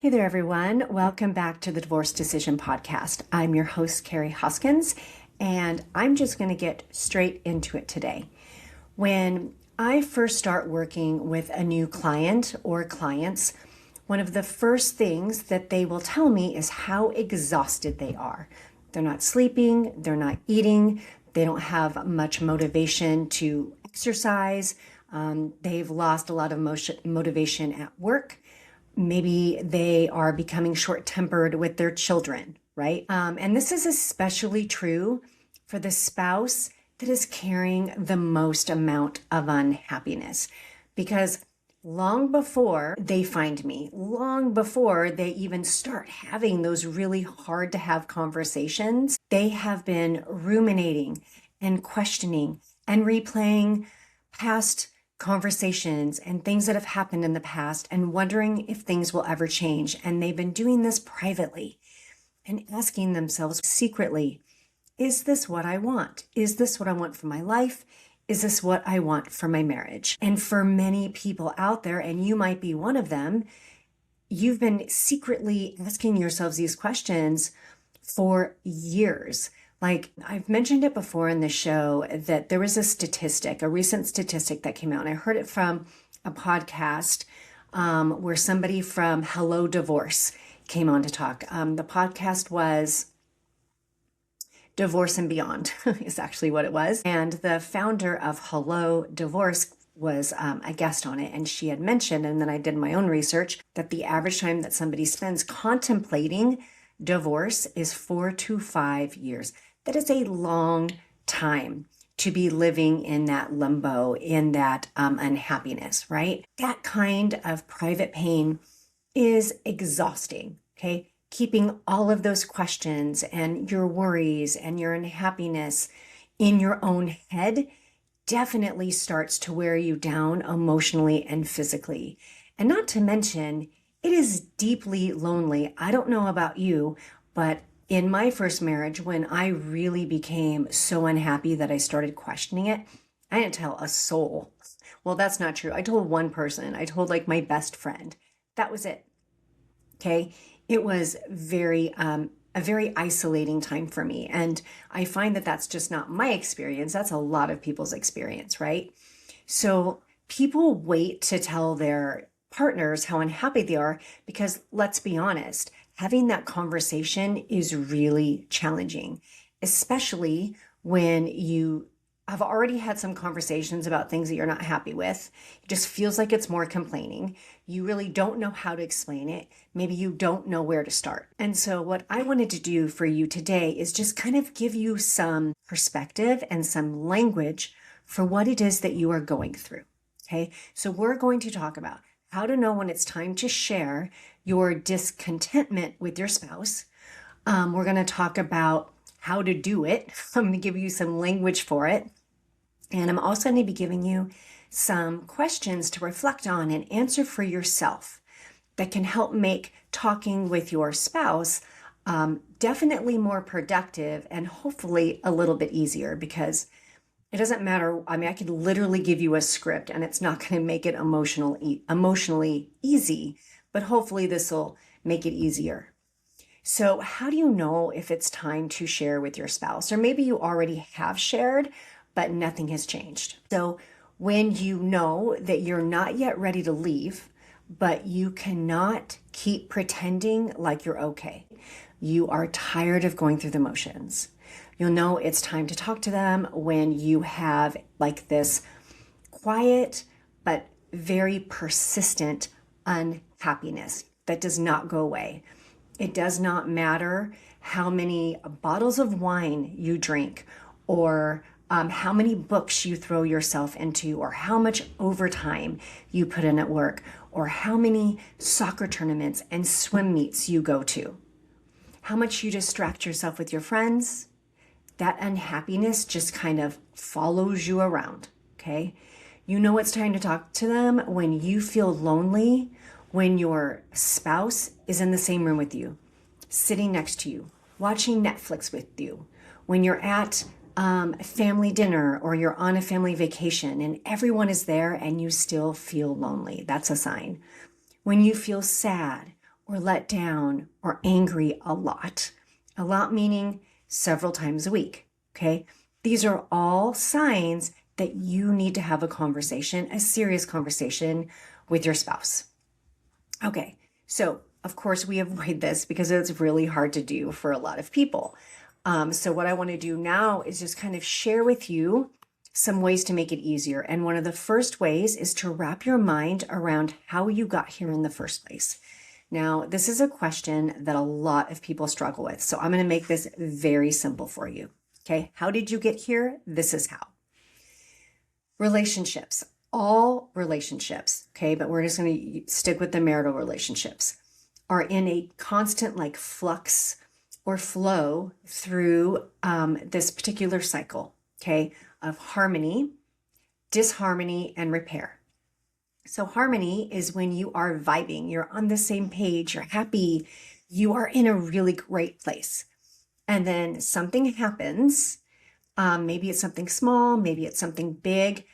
Hey there, everyone. Welcome back to the Divorce Decision Podcast. I'm your host, Kari Hoskins, and I'm just going to get straight into it today. When I first start working with a new client or clients, one of the first things that they will tell me is how exhausted they are. They're not sleeping, they're not eating, they don't have much motivation to exercise, they've lost a lot of motivation at work. Maybe they are becoming short-tempered with their children, right? And this is especially true for the spouse that is carrying the most amount of unhappiness, because long before they find me, long before they even start having those really hard to have conversations, they have been ruminating and questioning and replaying past conversations and things that have happened in the past and wondering if things will ever change. And they've been doing this privately and asking themselves secretly, is this what I want? Is this what I want for my life? Is this what I want for my marriage? And for many people out there, and you might be one of them, you've been secretly asking yourselves these questions for years. Like I've mentioned it before in the show that there was a statistic, a recent statistic that came out, and I heard it from a podcast where somebody from Hello Divorce came on to talk. The podcast was Divorce and Beyond is actually what it was. And the founder of Hello Divorce was a guest on it. And she had mentioned, and then I did my own research, that the average time that somebody spends contemplating divorce is 4 to 5 years. That is a long time to be living in that limbo, in that unhappiness, right? That kind of private pain is exhausting, okay? Keeping all of those questions and your worries and your unhappiness in your own head definitely starts to wear you down emotionally and physically. And not to mention, it is deeply lonely. I don't know about you, but in my first marriage, when I really became so unhappy that I started questioning it, I didn't tell a soul. Well, that's not true. I told one person. I told like my best friend. That was it. Okay. It was a very isolating time for me. And I find that that's just not my experience. That's a lot of people's experience, right? So people wait to tell their partners how unhappy they are because, let's be honest, having that conversation is really challenging, especially when you have already had some conversations about things that you're not happy with. It just feels like it's more complaining. You really don't know how to explain it. Maybe you don't know where to start. And so what I wanted to do for you today is just kind of give you some perspective and some language for what it is that you are going through. Okay, so we're going to talk about how to know when it's time to share your discontentment with your spouse. We're going to talk about how to do it. I'm going to give you some language for it. And I'm also going to be giving you some questions to reflect on and answer for yourself that can help make talking with your spouse definitely more productive and hopefully a little bit easier, because it doesn't matter. I mean, I could literally give you a script and it's not going to make it emotionally easy, but hopefully this will make it easier. So how do you know if it's time to share with your spouse? Or maybe you already have shared, but nothing has changed. So when you know that you're not yet ready to leave, but you cannot keep pretending like you're okay. You are tired of going through the motions. You'll know it's time to talk to them when you have like this quiet but very persistent unhappiness that does not go away. It does not matter how many bottles of wine you drink, or how many books you throw yourself into, or how much overtime you put in at work, or how many soccer tournaments and swim meets you go to, how much you distract yourself with your friends. That unhappiness just kind of follows you around, okay? You know it's time to talk to them when you feel lonely, when your spouse is in the same room with you, sitting next to you, watching Netflix with you, when you're at family dinner or you're on a family vacation and everyone is there and you still feel lonely. That's a sign. When you feel sad or let down or angry a lot. A lot meaning several times a week, okay? These are all signs that you need to have a conversation, a serious conversation with your spouse. Okay, so of course we avoid this because it's really hard to do for a lot of people. So what I want to do now is just kind of share with you some ways to make it easier. And one of the first ways is to wrap your mind around how you got here in the first place. Now, this is a question that a lot of people struggle with. So I'm going to make this very simple for you. Okay, how did you get here? This is how. Relationships, all relationships, okay, but we're just going to stick with the marital relationships, are in a constant like flux or flow through this particular cycle, okay, of harmony, disharmony, and repair. So harmony is when you are vibing, you're on the same page, you're happy, you are in a really great place. And then something happens, maybe it's something small, maybe it's something big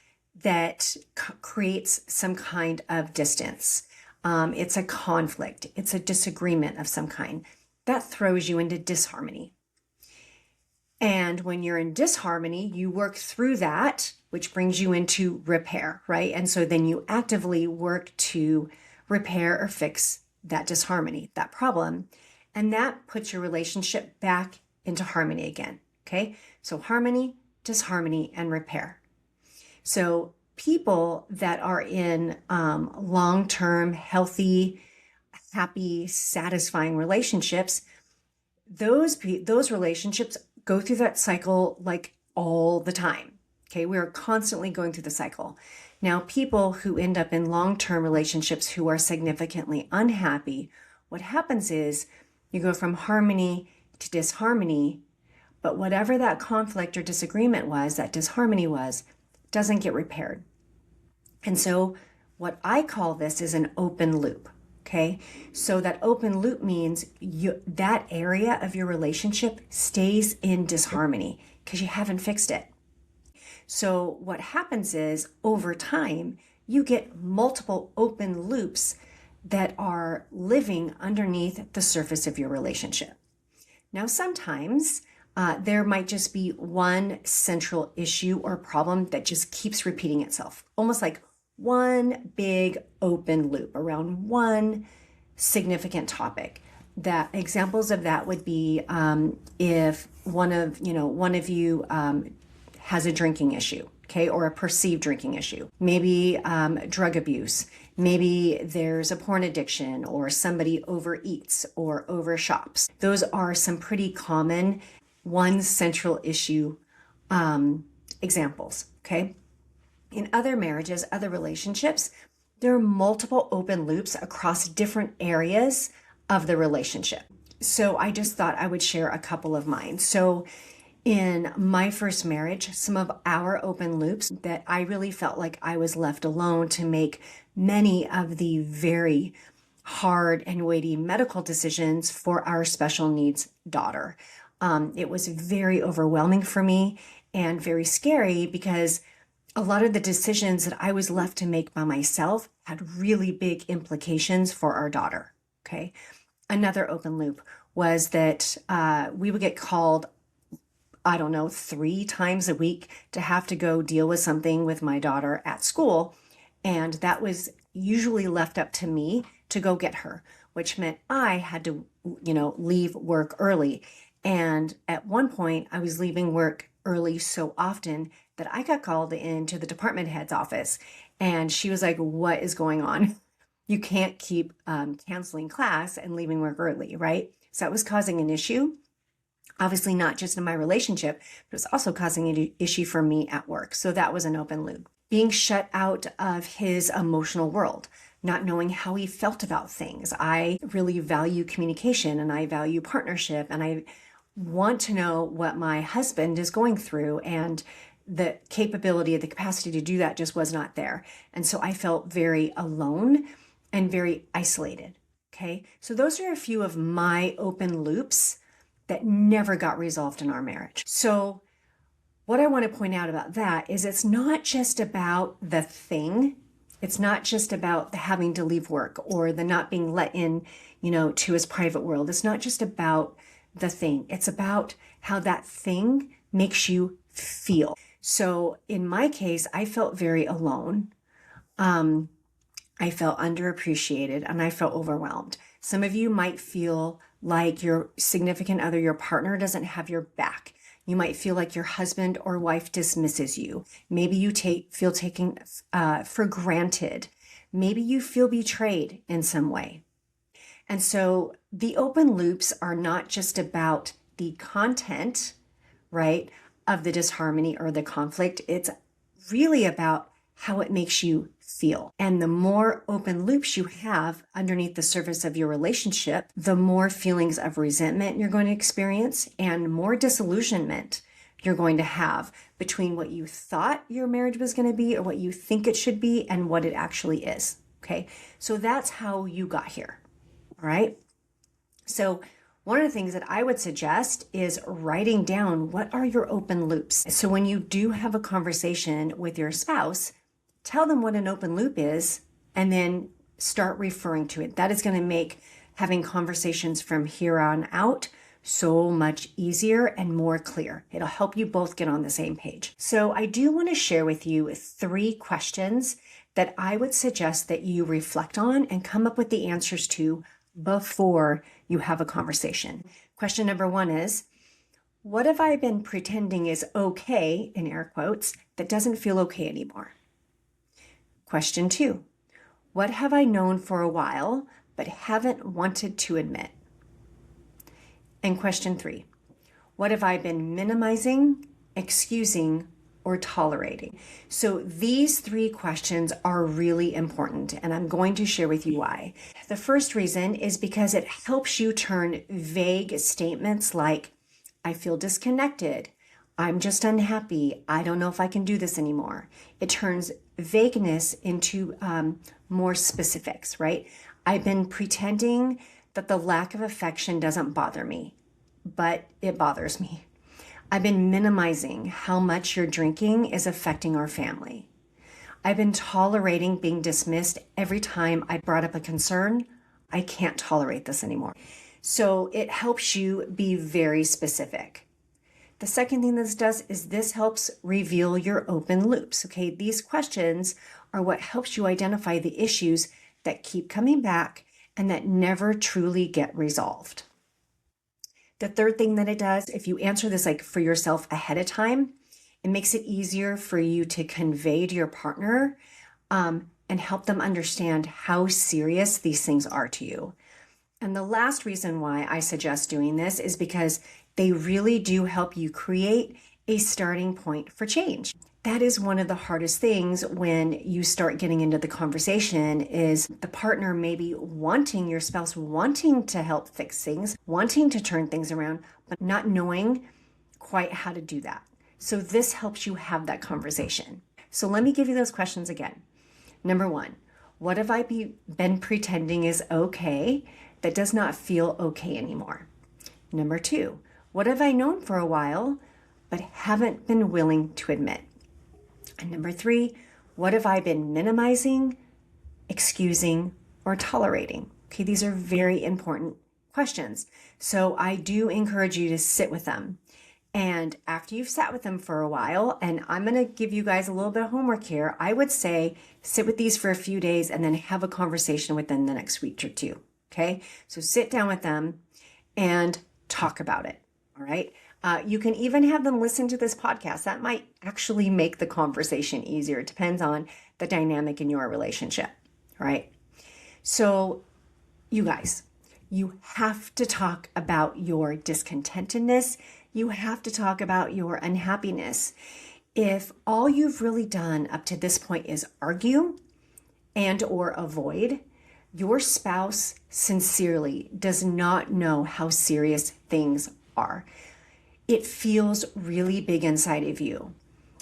that creates some kind of distance. It's a conflict, it's a disagreement of some kind. That throws you into disharmony. And when you're in disharmony, you work through that, which brings you into repair, right? And so then you actively work to repair or fix that disharmony, that problem. And that puts your relationship back into harmony again, okay? So harmony, disharmony, and repair. So people that are in long-term, healthy, happy, satisfying relationships, those relationships go through that cycle like all the time. Okay, we are constantly going through the cycle. Now, people who end up in long-term relationships who are significantly unhappy, what happens is you go from harmony to disharmony, but whatever that conflict or disagreement was, that disharmony was, doesn't get repaired. And so what I call this is an open loop. Okay, so that open loop means that area of your relationship stays in disharmony because you haven't fixed it. So what happens is over time, you get multiple open loops that are living underneath the surface of your relationship. Now, sometimes there might just be one central issue or problem that just keeps repeating itself, almost like one big open loop around one significant topic. That examples of that would be if one of you has a drinking issue, okay, or a perceived drinking issue, maybe drug abuse, maybe there's a porn addiction, or somebody overeats or overshops. Those are some pretty common one central issue examples, okay? In other marriages, other relationships, there are multiple open loops across different areas of the relationship. So I just thought I would share a couple of mine. So in my first marriage, some of our open loops that I really felt like I was left alone to make many of the very hard and weighty medical decisions for our special needs daughter. It was very overwhelming for me and very scary because a lot of the decisions that I was left to make by myself had really big implications for our daughter, okay? Another open loop was that we would get called, 3 times a week to have to go deal with something with my daughter at school. And that was usually left up to me to go get her, which meant I had to, leave work early. And at one point I was leaving work early so often that I got called into the department head's office. And she was like, what is going on? You can't keep canceling class and leaving work early, right? So that was causing an issue. Obviously not just in my relationship, but it was also causing an issue for me at work. So that was an open loop. Being shut out of his emotional world, not knowing how he felt about things. I really value communication and I value partnership and I want to know what my husband is going through, and the capability, the capacity to do that just was not there. And so I felt very alone and very isolated. Okay. So those are a few of my open loops that never got resolved in our marriage. So what I want to point out about that is it's not just about the thing It's not just about the having to leave work or the not being let in, to his private world. It's not just about the thing. It's about how that thing makes you feel. So in my case, I felt very alone. I felt underappreciated and I felt overwhelmed. Some of you might feel like your significant other, your partner, doesn't have your back. You might feel like your husband or wife dismisses you. Maybe you feel taken for granted. Maybe you feel betrayed in some way. And so the open loops are not just about the content, right, of the disharmony or the conflict. It's really about how it makes you feel. And the more open loops you have underneath the surface of your relationship, the more feelings of resentment you're going to experience and more disillusionment you're going to have between what you thought your marriage was going to be or what you think it should be and what it actually is. Okay. So that's how you got here. All right. So one of the things that I would suggest is writing down what are your open loops. So when you do have a conversation with your spouse, tell them what an open loop is and then start referring to it. That is going to make having conversations from here on out so much easier and more clear. It'll help you both get on the same page. So I do want to share with you 3 questions that I would suggest that you reflect on and come up with the answers to before you have a conversation. Question number 1 is, what have I been pretending is okay, in air quotes, that doesn't feel okay anymore? Question 2, what have I known for a while but haven't wanted to admit? And question 3, what have I been minimizing, excusing, or tolerating? So these 3 questions are really important, and I'm going to share with you why. The first reason is because it helps you turn vague statements like, I feel disconnected, I'm just unhappy, I don't know if I can do this anymore. It turns vagueness into more specifics, right? I've been pretending that the lack of affection doesn't bother me, but it bothers me. I've been minimizing how much your drinking is affecting our family. I've been tolerating being dismissed every time I brought up a concern. I can't tolerate this anymore. So it helps you be very specific. The second thing this does is this helps reveal your open loops. Okay, these questions are what helps you identify the issues that keep coming back and that never truly get resolved. The third thing that it does, if you answer this like for yourself ahead of time, it makes it easier for you to convey to your partner and help them understand how serious these things are to you. And the last reason why I suggest doing this is because they really do help you create a starting point for change. That is one of the hardest things when you start getting into the conversation is the partner maybe wanting, your spouse wanting to help fix things, wanting to turn things around, but not knowing quite how to do that. So this helps you have that conversation. So let me give you those questions again. Number 1, what have I been pretending is okay that does not feel okay anymore? Number 2, what have I known for a while but haven't been willing to admit? And number 3, what have I been minimizing, excusing, or tolerating? Okay, these are very important questions. So I do encourage you to sit with them. And after you've sat with them for a while, and I'm going to give you guys a little bit of homework here, I would say sit with these for a few days and then have a conversation with them the next week or 2. Okay, so sit down with them and talk about it. All right. You can even have them listen to this podcast. That might actually make the conversation easier. It depends on the dynamic in your relationship. All right. So you guys, you have to talk about your discontentedness. You have to talk about your unhappiness. If all you've really done up to this point is argue and or avoid, your spouse sincerely does not know how serious things are. It feels really big inside of you,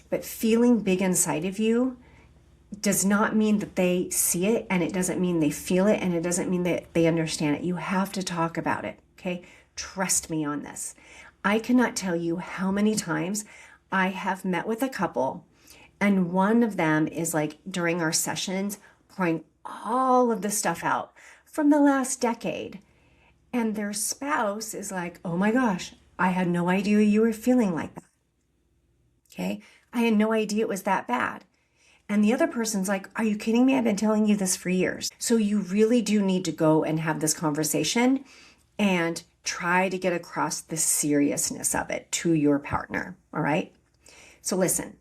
but feeling big inside of you does not mean that they see it, and it doesn't mean they feel it, and it doesn't mean that they understand it. You have to talk about it, okay? Trust me on this. I cannot tell you how many times I have met with a couple And one of them is like during our sessions, pouring all of the stuff out from the last decade. And their spouse is like, oh my gosh, I had no idea you were feeling like that. Okay. I had no idea it was that bad. And the other person's like, are you kidding me? I've been telling you this for years. So you really do need to go and have this conversation and try to get across the seriousness of it to your partner. All right. So listen,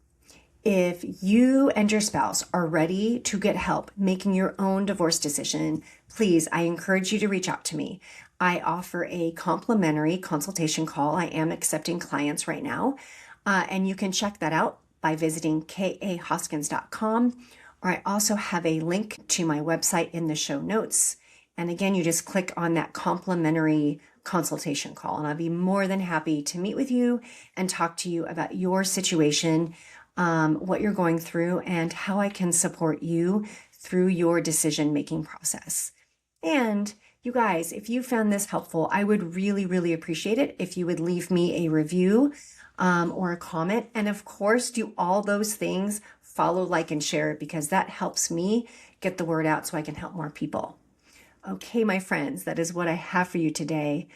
if you and your spouse are ready to get help making your own divorce decision, please, I encourage you to reach out to me. I offer a complimentary consultation call. I am accepting clients right now. And you can check that out by visiting kahoskins.com. Or I also have a link to my website in the show notes. And again, you just click on that complimentary consultation call, and I'll be more than happy to meet with you and talk to you about your situation, what you're going through, and how I can support you through your decision-making process. And you guys, if you found this helpful, I would really, really appreciate it if you would leave me a review or a comment. And of course, do all those things, follow, like, and share, because that helps me get the word out so I can help more people. Okay, my friends, that is what I have for you today.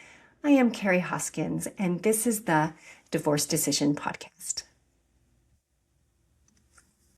I am Kari Hoskins, and this is the Divorce Decision Podcast.